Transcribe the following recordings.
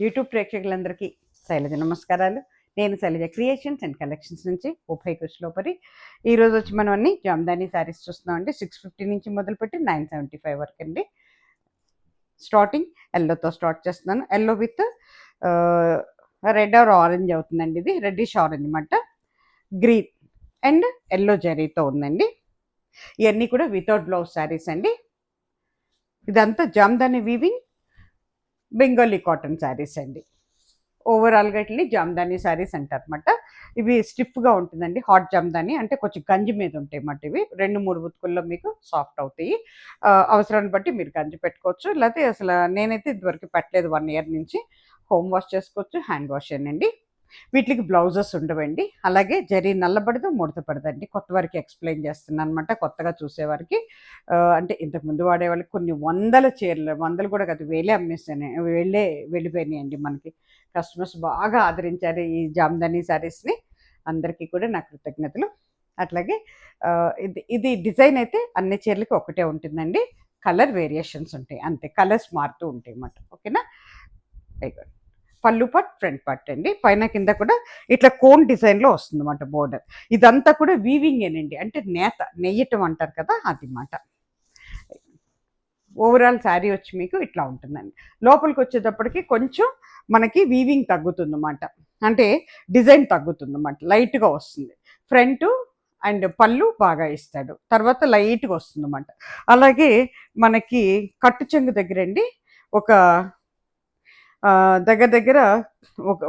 YouTube ప్రేక్షకులందరికీ శైలజ నమస్కారాలు. నేను శైలజ క్రియేషన్స్ అండ్ కలెక్షన్స్ నుంచి ఉభయ కుష్లోపరి. ఈరోజు వచ్చి మనం అన్ని జామ్దానీ శారీస్ చూస్తున్నాం అండి. 650 నుంచి మొదలుపెట్టి 975 వరకు అండి. స్టార్టింగ్ ఎల్లోతో స్టార్ట్ చేస్తున్నాను. Yellow with red or orange అవుతుందండి. ఇది రెడ్డిష్ ఆరెంజ్ అనమాట. గ్రీన్ అండ్ ఎల్లో జరీతో ఉందండి. ఇవన్నీ కూడా వితౌట్ బ్లౌజ్ శారీస్ అండి. ఇదంతా జామ్దానీ వీవింగ్ బెంగాలీ కాటన్ శారీస్ అండి. ఓవరాల్గా ఇట్లా జామ్దానీ శారీస్ అంటారనమాట. ఇవి స్టిఫ్గా ఉంటుందండి. హాట్ జామ్దానీ అంటే కొంచెం గంజి మీద ఉంటాయి అన్నమాట. ఇవి 2-3 ఉతుకుల్లో మీకు సాఫ్ట్ అవుతాయి. అవసరాన్ని బట్టి మీరు గంజి పెట్టుకోవచ్చు. లేకపోతే అసలు నేనైతే ఇదివరకు పెట్టలేదు. 1 ఇయర్ నుంచి హోమ్ వాష్ చేసుకోవచ్చు, హ్యాండ్ వాష్ అండి. వీటికి బ్లౌజెస్ ఉండవండి. అలాగే జరీ నల్లబడదు, ముడత పడదండి. కొత్త వారికి ఎక్స్ప్లెయిన్ చేస్తున్నాను అనమాట. కొత్తగా చూసేవారికి అంటే ఇంతకుముందు వాడేవాళ్ళకి కొన్ని వందల చీరలు, వందలు కూడా కాదు, వేలే అమ్మేసాను, వెళ్ళిపోయినాయండి. మనకి కస్టమర్స్ బాగా ఆదరించారు ఈ జామ్దానీ శారీస్ని. అందరికీ కూడా నా కృతజ్ఞతలు. అట్లాగే ఇది ఇది డిజైన్ అయితే అన్ని చీరలకి ఒకటే ఉంటుందండి. కలర్ వేరియేషన్స్ ఉంటాయి అంతే. కలర్స్ మారుతూ ఉంటాయి అన్నమాట. ఓకేనా. పళ్ళు పార్ట్, ఫ్రంట్ పార్ట్ అండి. పైన కింద కూడా ఇట్లా కోన్ డిజైన్లో వస్తుంది అన్నమాట బోర్డర్. ఇదంతా కూడా వీవింగేనండి. అంటే నెయ్యటం అంటారు కదా, అది మాట. ఓవరాల్ శారీ వచ్చి మీకు ఇట్లా ఉంటుందండి. లోపలికి వచ్చేటప్పటికి కొంచెం మనకి వీవింగ్ తగ్గుతుంది అన్నమాట. అంటే డిజైన్ తగ్గుతుంది అన్నమాట. లైట్గా వస్తుంది. ఫ్రంట్ అండ్ పళ్ళు బాగా ఇస్తాడు. తర్వాత లైట్గా వస్తుంది అన్నమాట. అలాగే మనకి కట్టు చెంగు దగ్గరండి ఒక దగ్గర దగ్గర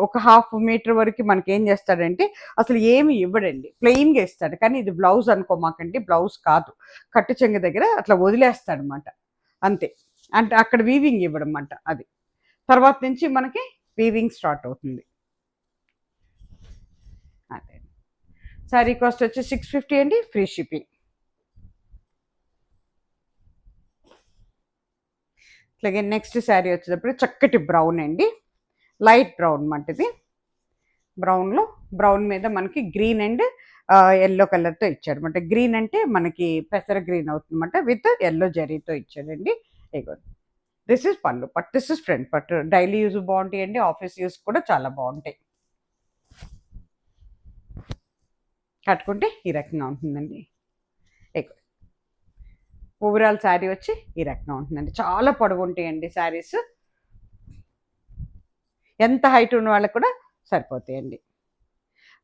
ఒక హాఫ్ మీటర్ వరకు మనకి ఏం చేస్తాడంటే అసలు ఏమి ఇవ్వడండి, ప్లెయిన్గా ఇస్తాడు. కానీ ఇది బ్లౌజ్ అనుకోమాకండి, బ్లౌజ్ కాదు. కట్టు చెంగు దగ్గర అట్లా వదిలేస్తాడనమాట అంతే. అంటే అక్కడ వీవింగ్ ఇవ్వడం అన్నమాట. అది తర్వాత నుంచి మనకి వీవింగ్ స్టార్ట్ అవుతుంది. అదే శారీ కాస్ట్ వచ్చి 650 అండి, ఫ్రీ షిప్పింగ్. అట్లాగే నెక్స్ట్ శారీ వచ్చేటప్పుడు చక్కటి బ్రౌన్ అండి. లైట్ బ్రౌన్ అన్నమాట ఇది. బ్రౌన్ మీద మనకి గ్రీన్ అండ్ ఎల్లో కలర్తో ఇచ్చాడు అనమాట. గ్రీన్ అంటే మనకి పెసర గ్రీన్ అవుతుందన్నమాట. విత్ ఎల్లో జరీతో ఇచ్చాడండి. ఇగో దిస్ ఇస్ పళ్ళు పట్టు, దిస్ ఇస్ ఫ్రంట్ పట్టు. డైలీ యూజ్ బాగుంటాయండి, ఆఫీస్ యూజ్ కూడా చాలా బాగుంటాయి. కట్టుకుంటే ఈ రకంగా ఉంటుందండి. ఓవరాల్ శారీ వచ్చి ఈ రకంగా ఉంటుందండి. చాలా పొడవు ఉంటాయండి శారీస్. ఎంత హైట్ ఉన్న వాళ్ళకి కూడా సరిపోతాయండి.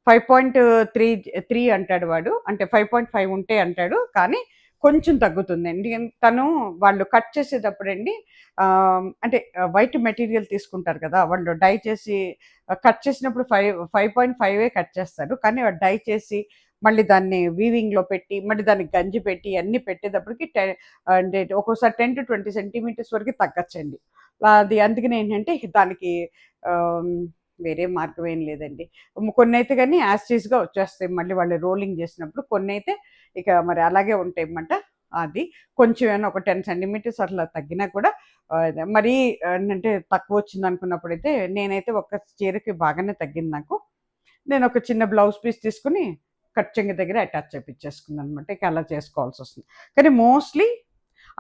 5.3 అంటాడు వాడు, అంటే 5.5 ఉంటే అంటాడు. కానీ కొంచెం తగ్గుతుందండి. వాళ్ళు కట్ చేసేటప్పుడు అంటే వైట్ మెటీరియల్ తీసుకుంటారు కదా, వాళ్ళు డై చేసి కట్ చేసినప్పుడు 5.5 కట్ చేస్తారు. కానీ వాడు డై చేసి మళ్ళీ దాన్ని వీవింగ్లో పెట్టి మళ్ళీ దానికి గంజి పెట్టి అన్నీ పెట్టేటప్పటికి అంటే ఒక్కోసారి 10-20 సెంటీమీటర్స్ వరకు తగ్గచ్చండి. అది అందుకని ఏంటంటే దానికి వేరే మార్గం ఏం లేదండి. కొన్ని అయితే కానీ యాస్టీస్గా వచ్చేస్తాయి మళ్ళీ వాళ్ళు రోలింగ్ చేసినప్పుడు. కొన్ని అయితే ఇక మరి అలాగే ఉంటాయి అన్నమాట. అది కొంచెం ఏమైనా ఒక 10 సెంటీమీటర్స్ అట్లా తగ్గినా కూడా మరీ అంటే తక్కువ వచ్చింది అనుకున్నప్పుడైతే నేనైతే ఒక చీరకి బాగానే తగ్గింది నాకు. నేను ఒక చిన్న బ్లౌజ్ పీస్ తీసుకుని కట్ చెంగు దగ్గర అటాచ్ చేపించేసుకున్నాను అనమాట. ఇక అలా చేసుకోవాల్సి వస్తుంది. కానీ మోస్ట్లీ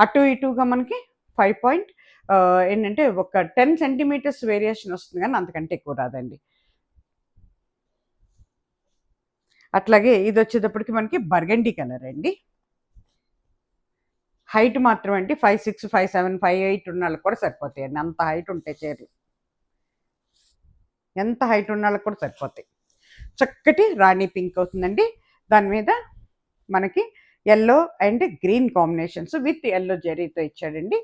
అటు ఇటుగా మనకి 5 ఏంటంటే ఒక 10 సెంటీమీటర్స్ వేరియేషన్ వస్తుంది, కానీ అంతకంటే ఎక్కువ రాదండి. అట్లాగే ఇది వచ్చేటప్పటికి మనకి బర్గండీ కలర్ అండి. హైట్ మాత్రం అండి 5'6", 5'7", 5'8" ఉన్న వాళ్ళకి కూడా సరిపోతాయండి. అంత హైట్ ఉంటాయి చీరలు. ఎంత హైట్ ఉన్న వాళ్ళకి కూడా సరిపోతాయి. చక్కటి రాణి పింక్ అవుతుందండి. దాని మీద మనకి yellow and green combinations with yellow జరీతో ఇచ్చాడండి.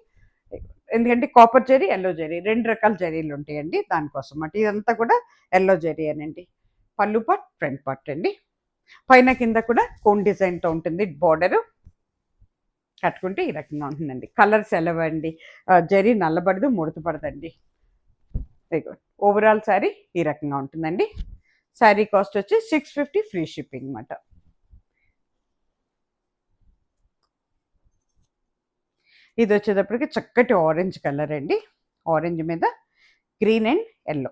ఎందుకంటే కాపర్ జరీ, ఎల్లో జరీ 2 రకాల జరీలు ఉంటాయండి దానికోసం అన్నమాట. ఇదంతా కూడా ఎల్లో జరీ అనండి. పళ్ళు పార్ట్, ఫ్రంట్ పార్ట్ అండి. పైన కింద కూడా కోన్ డిజైన్తో ఉంటుంది బోర్డరు. కట్టుకుంటే ఈ రకంగా ఉంటుందండి. కలర్స్ ఎలవండి, జరీ నల్లబడదు, ముడత పడదండి. ఓవరాల్ శారీ ఈ రకంగా ఉంటుందండి. శారీ కాస్ట్ వచ్చి 650, ఫ్రీ షిప్పింగ్ అన్నమాట. ఇది వచ్చేటప్పటికి చక్కటి ఆరెంజ్ కలర్ అండి. ఆరెంజ్ మీద green and yellow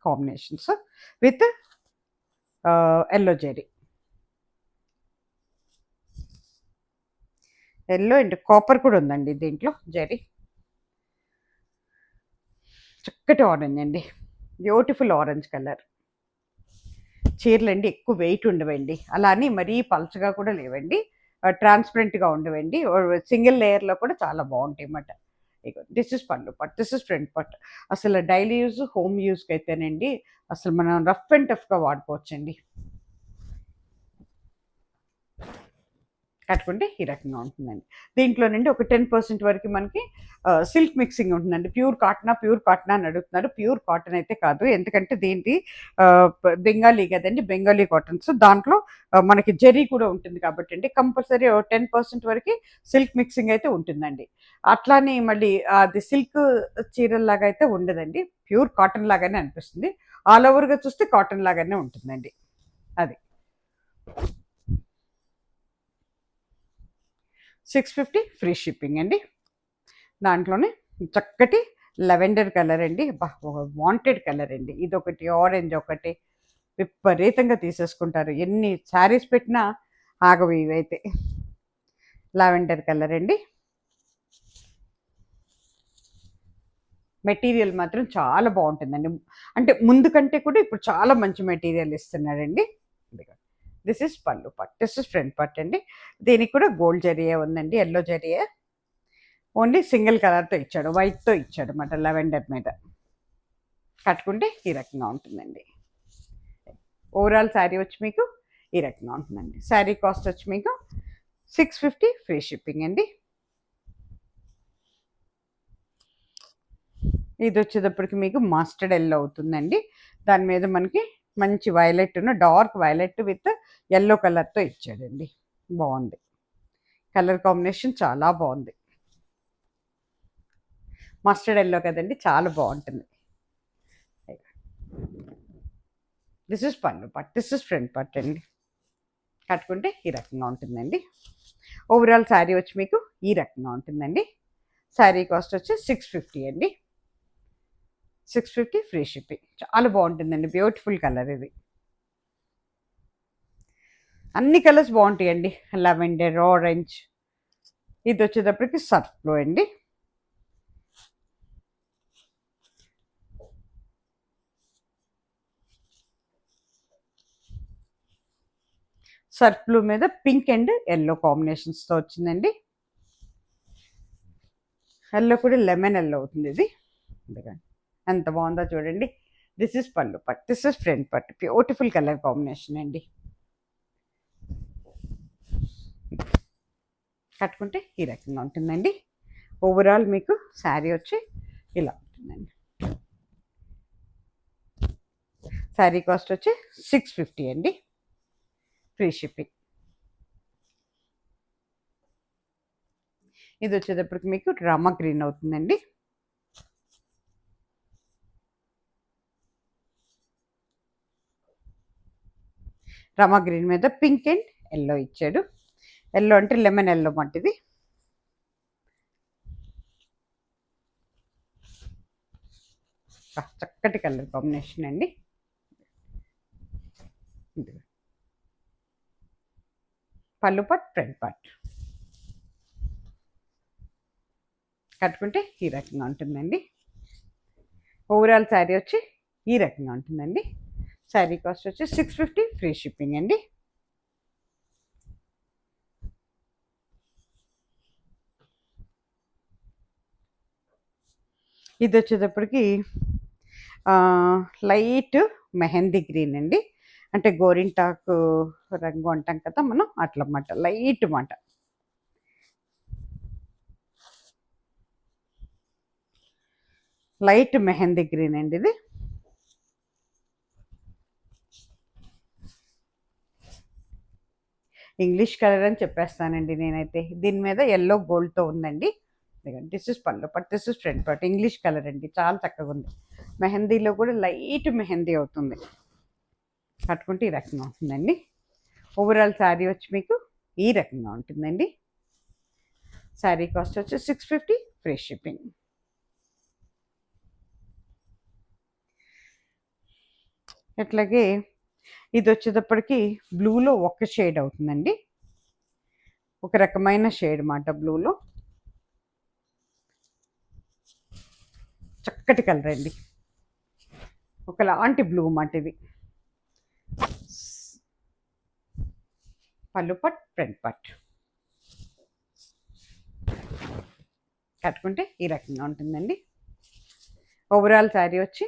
combinations with yellow zari. Yellow and copper కూడా ఉందండి దీంట్లో జరీ. చక్కటి ఆరెంజ్ అండి, బ్యూటిఫుల్ ఆరెంజ్ కలర్. చీరలండి ఎక్కువ వెయిట్ ఉండవండి, అలా అని మరీ పలచగా కూడా లేవండి, ట్రాన్స్పరెంట్గా ఉండవండి, సింగిల్ లేయర్లో కూడా చాలా బాగుంటాయి అన్నమాట. ఇగో దిస్ ఇస్ పళ్ళు పట్, దిస్ ఇస్ ఫ్రంట్ పట్. అసలు డైలీ యూజ్, హోమ్ యూస్కి అయితేనండి అసలు మనం రఫ్ అండ్ టఫ్గా వాడుకోవచ్చండి. కట్టుకుంటే ఈ రకంగా ఉంటుందండి. దీంట్లో నుండి ఒక 10% వరకు మనకి సిల్క్ మిక్సింగ్ ఉంటుందండి. ప్యూర్ కాటనా అని అడుగుతున్నారు. ప్యూర్ కాటన్ అయితే కాదు, ఎందుకంటే దీనికి బెంగాలీ కదండి, బెంగాలీ కాటన్స్. దాంట్లో మనకి జరీ కూడా ఉంటుంది కాబట్టి అండి కంపల్సరీ 10% వరకు సిల్క్ మిక్సింగ్ అయితే ఉంటుందండి. అట్లానే మళ్ళీ అది సిల్క్ చీరల్లాగా అయితే ఉండదండి, ప్యూర్ కాటన్ లాగానే అనిపిస్తుంది. ఆల్ ఓవర్గా చూస్తే కాటన్ లాగానే ఉంటుందండి. అది 650 ఫ్రీ షిప్పింగ్ అండి. దాంట్లోనే చక్కటి లెవెండర్ కలర్ అండి, వాంటెడ్ కలర్ అండి. ఇదొకటి, ఆరెంజ్ ఒకటి, విపరీతంగా తీసేసుకుంటారు. ఎన్ని శారీస్ పెట్టినా ఆగవు ఇవైతే. లావెండర్ కలర్ అండి. మెటీరియల్ మాత్రం చాలా బాగుంటుందండి, అంటే ముందు కంటే కూడా ఇప్పుడు చాలా మంచి మెటీరియల్ ఇస్తున్నాడండి. దిస్ ఇస్ పళ్ళు పట్, దిస్ ఇస్ ఫ్రంట్ పట్ అండి. దీనికి కూడా గోల్డ్ జరియే ఉందండి, ఎల్లో జరియే. ఓన్లీ సింగిల్ కలర్తో ఇచ్చాడు, వైట్తో ఇచ్చాడు అన్నమాట, లెవెండర్ మీద. కట్టుకుంటే ఈ రకంగా ఉంటుందండి. ఓవరాల్ శారీ వచ్చి మీకు ఈ రకంగా ఉంటుందండి. శారీ కాస్ట్ వచ్చి మీకు 650 ఫ్రీ షిప్పింగ్ అండి. ఇది వచ్చేటప్పటికి మీకు మస్టర్డ్ ఎల్లో అవుతుందండి. దాని మీద మనకి మంచి violet, dark violet with yellow కలర్తో ఇచ్చాడండి. బాగుంది, కలర్ కాంబినేషన్ చాలా బాగుంది. మస్టర్డ్ ఎల్లో కదండి, చాలా బాగుంటుంది. దిస్ ఇస్ పళ్ళు పట్, దిస్ ఇస్ ఫ్రంట్ పట్ అండి. కట్టుకుంటే ఈ రకంగా ఉంటుందండి. ఓవరాల్ శారీ వచ్చి మీకు ఈ రకంగా ఉంటుందండి. శారీ కాస్ట్ వచ్చి 650 అండి. 650 ఫ్రీ షిప్పింగ్. చాలా బాగుంటుందండి, బ్యూటిఫుల్ కలర్ ఇది. అన్ని కలర్స్ బాగుంటాయండి, లెవెండర్, ఆరెంజ్. ఇది వచ్చేటప్పటికి సర్ఫ్ బ్లూ అండి. సర్ఫ్ బ్లూ మీద పింక్ అండ్ ఎల్లో కాంబినేషన్స్తో వచ్చిందండి. ఎల్లో కూడా లెమన్ ఎల్లో అవుతుంది ఇది. ఎంత బాగుందో చూడండి. దిస్ ఇస్ పళ్ళు పట్, దిస్ ఇస్ ఫ్రంట్ పట్. బ్యూటిఫుల్ కలర్ కాంబినేషన్ అండి. కట్టుకుంటే ఈ రకంగా ఉంటుందండి. ఓవరాల్ మీకు శారీ వచ్చి ఇలా ఉంటుందండి. శారీ కాస్ట్ వచ్చి 650 అండి, ఫ్రీ షిప్పింగ్. ఇది వచ్చేటప్పటికి మీకు రామా గ్రీన్ అవుతుందండి. రామా గ్రీన్ మీద పింక్ అండ్ ఎల్లో ఇచ్చాడు. ఎల్లో అంటే లెమన్ ఎల్లో మట్టిది. చక్కటి కలర్ కాంబినేషన్ అండి. పళ్ళు పట్, ఫ్రంట్ పట్. కట్టుకుంటే ఈ రకంగా ఉంటుందండి. ఓవరాల్ శారీ వచ్చి ఈ రకంగా ఉంటుందండి. శారీ కాస్ట్ వచ్చి 650 ఫ్రీ షిప్పింగ్ అండి. ఇది వచ్చేటప్పటికి లైట్ మెహందీ గ్రీన్ అండి, అంటే గోరింటాకు రంగు అంటాం కదా మనం, అట్లా అన్నమాట, లైట్ మాట. లైట్ మెహందీ గ్రీన్ అండి ఇది. ఇంగ్లీష్ కలర్ అని చెప్పేస్తానండి నేనైతే. దీని మీద ఎల్లో గోల్డ్తో ఉందండి. దిస్ ఇస్ పళ్ళు పట్, దిస్ ఇస్ ఫ్రంట్ పట్. ఇంగ్లీష్ కలర్ అండి, చాలా చక్కగా ఉంది. మెహందీలో కూడా లైట్ మెహందీ అవుతుంది. కట్టుకుంటే ఈ రకంగా ఉంటుందండి. ఓవరాల్ శారీ వచ్చి మీకు ఈ రకంగా ఉంటుందండి. శారీ కాస్ట్ వచ్చి 650 ఫ్రీ షిప్పింగ్. అట్లాగే ఇది వచ్చేటప్పటికి బ్లూలో ఒక షేడ్ అవుతుందండి, ఒక రకమైన షేడ్ మాట బ్లూలో. చక్కటి కలర్ అండి, ఒకలాంటి బ్లూ మాట ఇది. పళ్ళు పట్, ఫ్రంట్ పట్ కట్టుకుంటే ఈ రకంగా ఉంటుందండి. ఓవరాల్ శారీ వచ్చి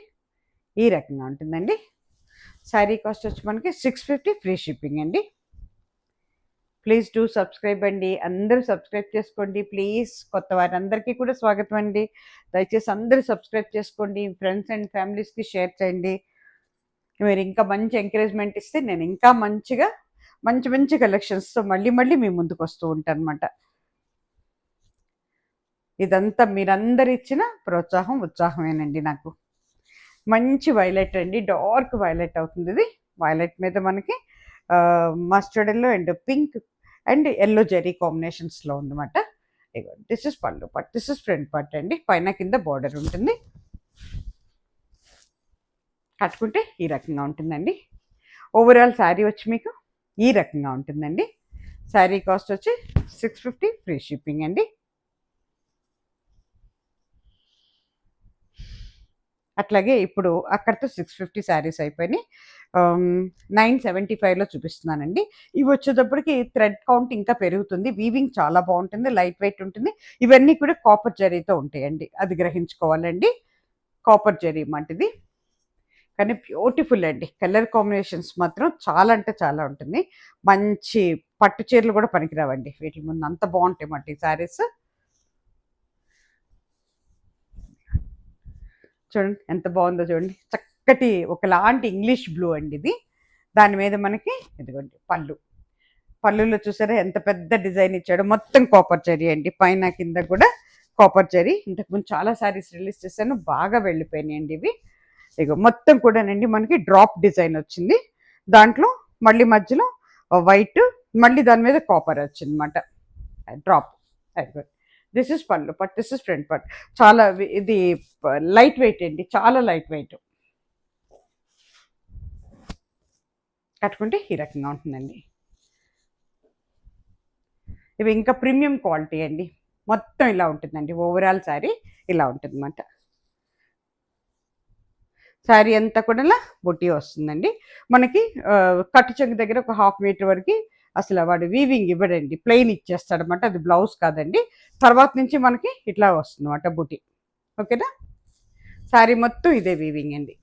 ఈ రకంగా ఉంటుందండి. శారీ కాస్ట్ వచ్చి మనకి 650 ఫ్రీ షిప్పింగ్ అండి. ప్లీజ్ డూ సబ్స్క్రైబ్ అండి, అందరూ సబ్స్క్రైబ్ చేసుకోండి ప్లీజ్. కొత్త వారందరికీ కూడా స్వాగతం అండి. దయచేసి అందరూ సబ్స్క్రైబ్ చేసుకోండి, ఫ్రెండ్స్ అండ్ ఫ్యామిలీస్కి షేర్ చేయండి. మీరు ఇంకా మంచి ఎంకరేజ్మెంట్ ఇస్తే నేను ఇంకా మంచిగా మంచి మంచి కలెక్షన్స్తో మళ్ళీ మళ్ళీ మీ ముందుకు వస్తూ ఉంటాను అనమాట. ఇదంతా మీరందరు ఇచ్చిన ప్రోత్సాహం ఉత్సాహమేనండి నాకు. మంచి వైలెట్ అండి, డార్క్ వైలెట్ అవుతుంది ఇది. వైలెట్ మీద మనకి mustard yellow and pink and yellow zari కాంబినేషన్స్లో ఉందన్నమాట. దిస్ ఇస్ పళ్ళు పట్, దిస్ ఇస్ ఫ్రంట్ పట్ అండి. పైన కింద బార్డర్ ఉంటుంది. కట్టుకుంటే ఈ రకంగా ఉంటుందండి. ఓవరాల్ శారీ వచ్చి మీకు ఈ రకంగా ఉంటుందండి. శారీ కాస్ట్ వచ్చి 650 ఫ్రీ షిప్పింగ్ అండి. అట్లాగే ఇప్పుడు అక్కడితో 650 శారీస్ అయిపోయినాయి. 975లో చూపిస్తున్నానండి. ఇవి వచ్చేటప్పటికి థ్రెడ్ కౌంట్ ఇంకా పెరుగుతుంది, వీవింగ్ చాలా బాగుంటుంది, లైట్ వెయిట్ ఉంటుంది. ఇవన్నీ కూడా కాపర్ జరీతో ఉంటాయండి, అది గ్రహించుకోవాలండి. కాపర్ జరీ మంటిది కానీ బ్యూటిఫుల్ అండి. కలర్ కాంబినేషన్స్ మాత్రం చాలా అంటే చాలా ఉంటుంది. మంచి పట్టు చీరలు కూడా పనికిరావండి వీటి ముందు, అంత బాగుంటాయి మాట ఈ శారీస్. చూడండి ఎంత బాగుందో చూడండి, చక్కటి ఒకలాంటి ఇంగ్లీష్ బ్లూ అండి ఇది. దాని మీద మనకి ఇదిగోండి పళ్ళులో చూసారా ఎంత పెద్ద డిజైన్ ఇచ్చాడు, మొత్తం కాపర్ జరీ అండి, పైన కింద కూడా కాపర్ జరీ. ఇంతకుముందు చాలా శారీస్ రిలీజ్ చేశాను, బాగా వెళ్ళిపోయినాయండి ఇవి. ఇగో మొత్తం కూడానండి మనకి డ్రాప్ డిజైన్ వచ్చింది, దాంట్లో మళ్ళీ మధ్యలో వైట్, మళ్ళీ దాని మీద కాపర్ వచ్చింది అనమాట, డ్రాప్. దిస్ ఇస్ పళ్ళు పట్, దిస్ ఇస్ ఫ్రంట్ పట్. చాలా ఇది లైట్ వెయిట్ అండి, చాలా లైట్ వెయిట్. కట్టుకుంటే ఈ రకంగా ఉంటుందండి. ఇవి ఇంకా ప్రీమియం క్వాలిటీ అండి, మొత్తం ఇలా ఉంటుందండి. ఓవరాల్ శారీ ఇలా ఉంటుంది అన్నమాట. శారీ అంతా కూడా బుట్టి వస్తుందండి మనకి. కట్టు చెంగు దగ్గర ఒక 1/2 మీటర్ వరకు అసలు వాడు వీవింగ్ ఇవ్వడండి, ప్లెయిన్ ఇచ్చేస్తాడనమాట. అది బ్లౌజ్ కాదండి, తర్వాత నుంచి మనకి ఇట్లా వస్తుంది అన్నమాట బుట్టి. ఓకేనా, శారీ మొత్తం ఇదే వీవింగ్ అండి.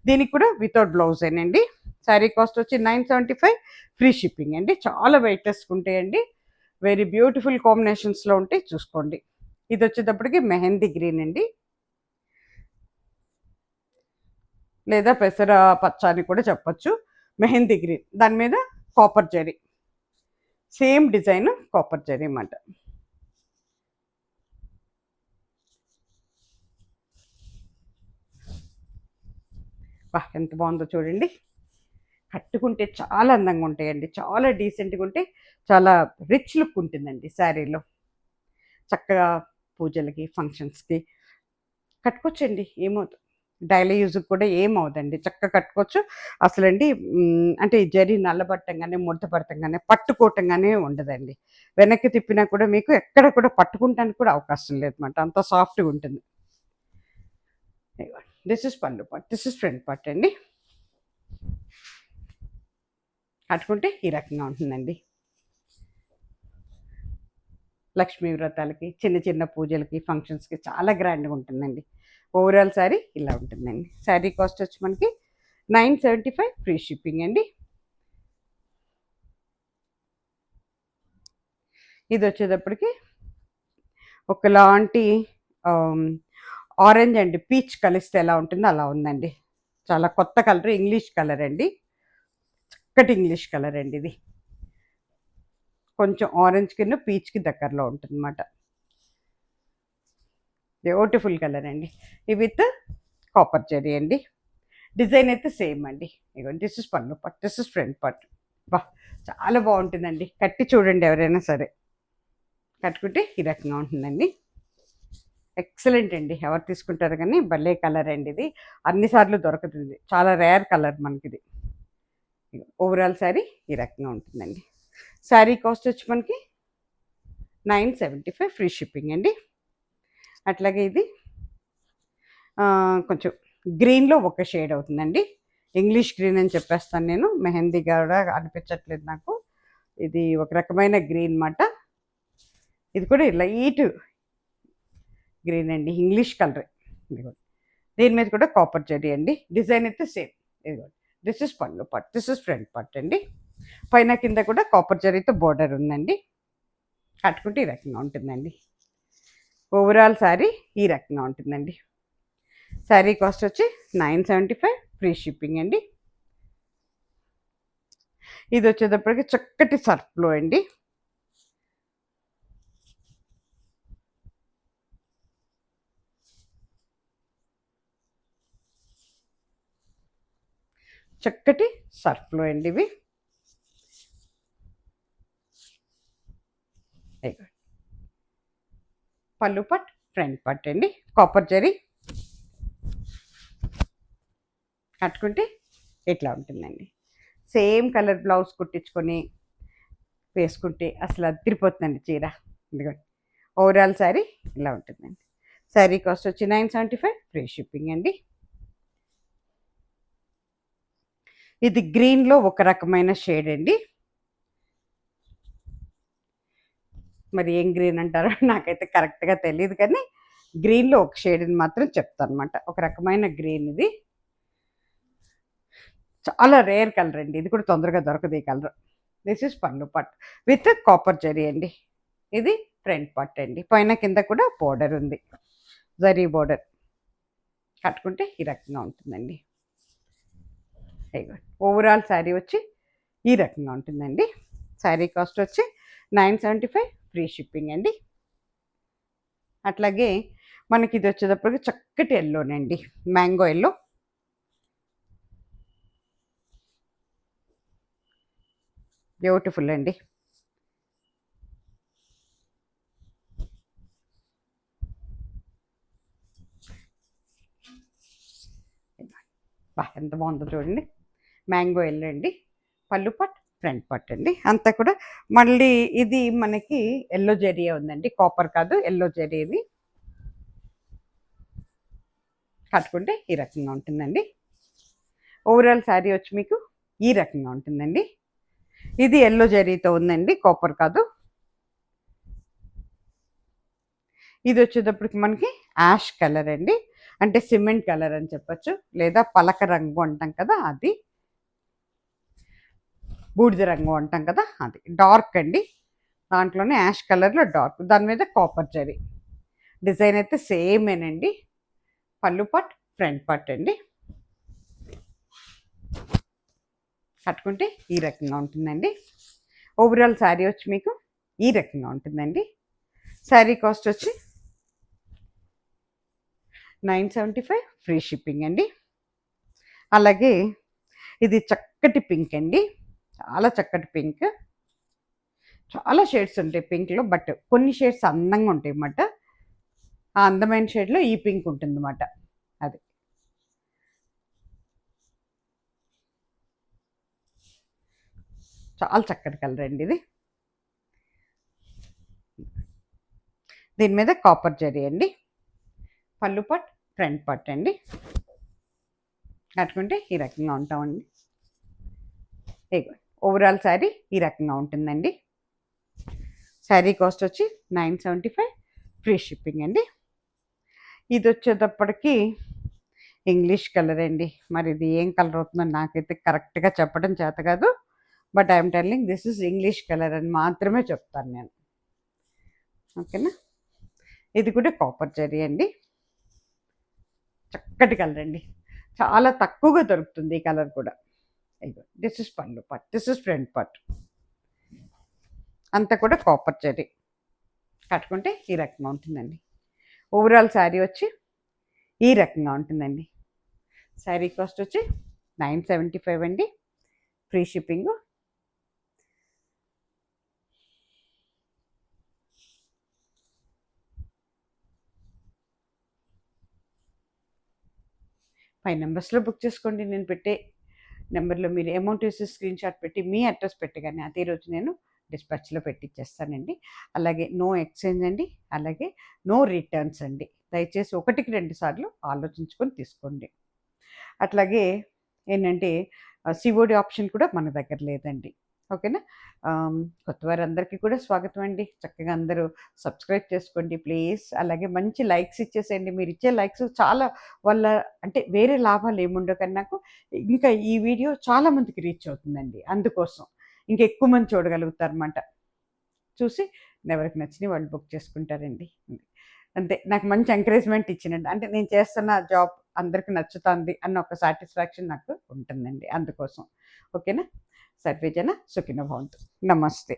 దీనికి కూడా వితౌట్ బ్లౌజ్ ఏనండి. శారీ కాస్ట్ వచ్చి 975 ఫ్రీ షిప్పింగ్ అండి. చాలా వెయిట్లెస్గా ఉంటాయండి, వెరీ బ్యూటిఫుల్ కాంబినేషన్స్లో ఉంటాయి, చూసుకోండి. ఇది వచ్చేటప్పటికి మెహందీ గ్రీన్ అండి, లేదా పెసర పచ్చ అని కూడా చెప్పచ్చు. మెహందీ గ్రీన్, దాని మీద copper zari, same design copper zari అన్నమాట. ఎంత బాగుందో చూడండి, కట్టుకుంటే చాలా అందంగా ఉంటాయండి, చాలా డీసెంట్గా ఉంటాయి, చాలా రిచ్ లుక్ ఉంటుందండి శారీలో. చక్కగా పూజలకి ఫంక్షన్స్కి కట్టుకోవచ్చండి, ఏమవుతుంది, డైలీ యూజ్కి కూడా ఏమవుదండి, చక్కగా కట్టుకోవచ్చు. అసలండి అంటే జరీ నల్లబట్టంగానే ముడత పడటంగానే పట్టుకోవటంగానే ఉండదండి. వెనక్కి తిప్పినా కూడా మీకు ఎక్కడ కూడా పట్టుకుంటానికి కూడా అవకాశం లేదన్నమాట, అంత సాఫ్ట్గా ఉంటుంది. దిస్ ఇస్ పళ్ళు పట్, దిస్ ఇస్ ఫ్రంట్ పట్ అండి. కట్టుకుంటే ఈ రకంగా ఉంటుందండి. లక్ష్మీ వ్రతాలకి, చిన్న చిన్న పూజలకి, ఫంక్షన్స్కి చాలా గ్రాండ్గా ఉంటుందండి. ఓవరాల్ శారీ ఇలా ఉంటుందండి. శారీ కాస్ట్ వచ్చి మనకి 975 ఫ్రీ షిప్పింగ్ అండి. ఇది వచ్చేటప్పటికి ఒకలాంటి ఆరెంజ్ అండ్ పీచ్ కలిస్తే ఎలా ఉంటుందో అలా ఉందండి. చాలా కొత్త కలర్, ఇంగ్లీష్ కలర్ అండి, చక్కటి ఇంగ్లీష్ కలర్ అండి ఇది. కొంచెం ఆరెంజ్ కింద పీచ్కి దగ్గరలో ఉంటుంది అన్నమాట. బ్యూటిఫుల్ కలర్ అండి, ఇది విత్ కాపర్ జరీ అండి. డిజైన్ అయితే సేమ్ అండి. ఇగో దిస్ ఇస్ పళ్ళు పట్, దిస్ ఇస్ ఫ్రంట్ పట్. చాలా బాగుంటుందండి, కట్టి చూడండి ఎవరైనా సరే. కట్టుకుంటే ఈ రకంగా ఉంటుందండి, ఎక్సలెంట్ అండి. ఎవరు తీసుకుంటారు కానీ భలే కలర్ అండి ఇది, అన్నిసార్లు దొరకతుంది, చాలా రేర్ కలర్ మనకిది. ఓవరాల్ శారీ ఈ రకంగా ఉంటుందండి. శారీ కాస్ట్ వచ్చి మనకి 975 ఫ్రీ షిప్పింగ్ అండి. అట్లాగే ఇది కొంచెం గ్రీన్లో ఒక షేడ్ అవుతుందండి. ఇంగ్లీష్ గ్రీన్ అని చెప్పేస్తాను నేను, మెహందీ కూడా అనిపించట్లేదు నాకు. ఇది ఒక రకమైన గ్రీన్ మాట. ఇది కూడా లైట్ గ్రీన్ అండి, ఇంగ్లీష్ కలర్. ఇదిగోండి, దీని మీద కూడా కాపర్ జరీ అండి. డిజైన్ అయితే సేమ్. ఇదిగోండి, దిస్ ఇస్ పళ్ళు part, this is front part అండి. పైన కింద కూడా కాపర్ జరీతో బోర్డర్ ఉందండి. కట్టుకుంటే ఈ రకంగా ఉంటుందండి. ఓవరాల్ శారీ ఈ రకంగా ఉంటుందండి. శారీ కాస్ట్ వచ్చి 975, ఫ్రీ షిప్పింగ్ అండి. ఇది వచ్చేటప్పటికి చక్కటి సర్ఫ్లో అండి. చక్కటి సర్ఫ్లో అండి ఇవి. పళ్ళు పట్, ఫ్రంట్ పట్ అండి, కాపర్ జరీ. కట్టుకుంటే ఇట్లా ఉంటుందండి. సేమ్ కలర్ బ్లౌజ్ కుట్టించుకొని వేసుకుంటే అసలు అదిరిపోతుందండి చీర. ఇదిగోండి, ఓవరాల్ శారీ ఇలా ఉంటుందండి. శారీ కాస్ట్ వచ్చి 975, ఫ్రీ షిప్పింగ్ అండి. ఇది గ్రీన్లో ఒక రకమైన షేడ్ అండి. మరి ఏం గ్రీన్ అంటారో నాకైతే కరెక్ట్గా తెలియదు, కానీ గ్రీన్లో ఒక షేడ్ని మాత్రం చెప్తాను అనమాట. ఒక రకమైన గ్రీన్ ఇది. చాలా రేర్ కలర్ అండి, ఇది కూడా తొందరగా దొరకదు ఈ కలర్. దిస్ ఇస్ పళ్ళు పట్ విత్ కాపర్ జరీ అండి. ఇది ఫ్రంట్ పట్ అండి. పైన కింద కూడా బోర్డర్ ఉంది, జరీ బోర్డర్. కట్టుకుంటే ఈ రకంగా ఉంటుందండి. ఓవరాల్ శారీ వచ్చి ఈ రకంగా ఉంటుందండి. శారీ కాస్ట్ వచ్చి 975, ఫ్రీ షిప్పింగ్ అండి. అట్లాగే మనకి ఇది వచ్చేటప్పటికి చక్కటి ఎల్లోనండి, మ్యాంగో ఎల్లో. బ్యూటిఫుల్ అండి. ఎంత బాగుందో చూడండి, మ్యాంగో ఎల్లో అండి. పళ్ళు పట్, ఫ్రంట్ పట్ అండి. అంతా కూడా మళ్ళీ ఇది మనకి ఎల్లో జరీ ఉందండి, కాపర్ కాదు, ఎల్లో జరీ. ఇది కట్టుకుంటే ఈ రకంగా ఉంటుందండి. ఓవరాల్ శారీ వచ్చి మీకు ఈ రకంగా ఉంటుందండి. ఇది ఎల్లో జరీతో ఉందండి, కాపర్ కాదు. ఇది వచ్చేటప్పటికి మనకి యాష్ కలర్ అండి, అంటే సిమెంట్ కలర్ అని చెప్పచ్చు, లేదా పలక రంగు అంటాం కదా అది, బూడిద రంగు అంటాం కదా అది, డార్క్ అండి. దాంట్లోనే యాష్ కలర్లో డార్క్, దాని మీద కాపర్ జరీ. డిజైన్ అయితే సేమేనండి. పళ్ళు పట్, ఫ్రంట్ పట్ అండి. కట్టుకుంటే ఈ రకంగా ఉంటుందండి. ఓవరాల్ శారీ వచ్చి మీకు ఈ రకంగా ఉంటుందండి. శారీ కాస్ట్ వచ్చి 975, ఫ్రీ షిప్పింగ్ అండి. అలాగే ఇది చక్కటి పింక్ అండి, చాలా చక్కటి పింక్. చాలా షేడ్స్ ఉంటాయి పింక్లో, బట్ కొన్ని షేడ్స్ అందంగా ఉంటాయి అన్నమాట. ఆ అందమైన షేడ్లో ఈ పింక్ ఉంటుంది అన్నమాట. అది చాలా చక్కటి కలర్ అండి ఇది. దీని మీద కాపర్ జరీ అండి. పళ్ళు పట్, ఫ్రంట్ పట్ అండి. కట్టుకుంటే ఈ రకంగా ఉంటామండి. ఓవరాల్ శారీ ఈ రకంగా ఉంటుందండి. శారీ కాస్ట్ వచ్చి 975, ఫ్రీ షిప్పింగ్ అండి. ఇది వచ్చేటప్పటికి ఇంగ్లీష్ కలర్ అండి. మరి ఇది ఏం కలర్ అవుతుందో నాకైతే కరెక్ట్గా చెప్పడం చేత కాదు, but I'm telling this is English colour అని మాత్రమే చెప్తాను నేను. ఓకేనా. ఇది కూడా కాపర్ జరీ అండి, చక్కటి కలర్ అండి. చాలా తక్కువగా దొరుకుతుంది ఈ కలర్ కూడా. దిస్ ఇస్ పళ్ళు పట్, దిస్ ఇస్ ఫ్రంట్ పట్. అంతా కూడా కాపర్ జరీ. కట్టుకుంటే ఈ రకంగా ఉంటుందండి. ఓవరాల్ శారీ వచ్చి ఈ రకంగా ఉంటుందండి. శారీ కాస్ట్ వచ్చి 975 అండి, ఫ్రీ షిప్పింగ్. ఫైవ్ నెంబర్స్లో బుక్ చేసుకోండి. నేను పెట్టే నెంబర్లో మీరు అమౌంట్ వేసి స్క్రీన్ షాట్ పెట్టి మీ అడ్రస్ పెట్టగానే అదే రోజు నేను డిస్పాచ్లో పెట్టిచ్చేస్తానండి. అలాగే నో ఎక్స్చేంజ్ అండి, అలాగే నో రిటర్న్స్ అండి. దయచేసి 1కి 2 సార్లు ఆలోచించుకొని తీసుకోండి. అట్లాగే ఏంటంటే సిఓడి ఆప్షన్ కూడా మన దగ్గర లేదండి. ఓకేనా. కొత్త వారందరికీ కూడా స్వాగతం అండి. చక్కగా అందరూ సబ్స్క్రైబ్ చేసుకోండి ప్లీజ్. అలాగే మంచి లైక్స్ ఇచ్చేసేయండి. మీరు ఇచ్చే లైక్స్ చాలా వల్ల అంటే వేరే లాభాలు ఏముండవు కానీ నాకు ఇంకా ఈ వీడియో చాలా మందికి రీచ్ అవుతుందండి. అందుకోసం ఇంకా ఎక్కువ మంది చూడగలుగుతారన్నమాట. చూసి ఎవరికి నచ్చినవి వాళ్ళు బుక్ చేసుకుంటారండి. అంతే. నాకు మంచి ఎంకరేజ్మెంట్ ఇచ్చినండి. అంటే నేను చేస్తున్న జాబ్ అందరికి నచ్చుతుంది అన్న ఒక సాటిస్ఫాక్షన్ నాకు ఉంటుందండి అందుకోసం. ఓకేనా. సర్వే జన సుఖినో భవంతు. నమస్తే.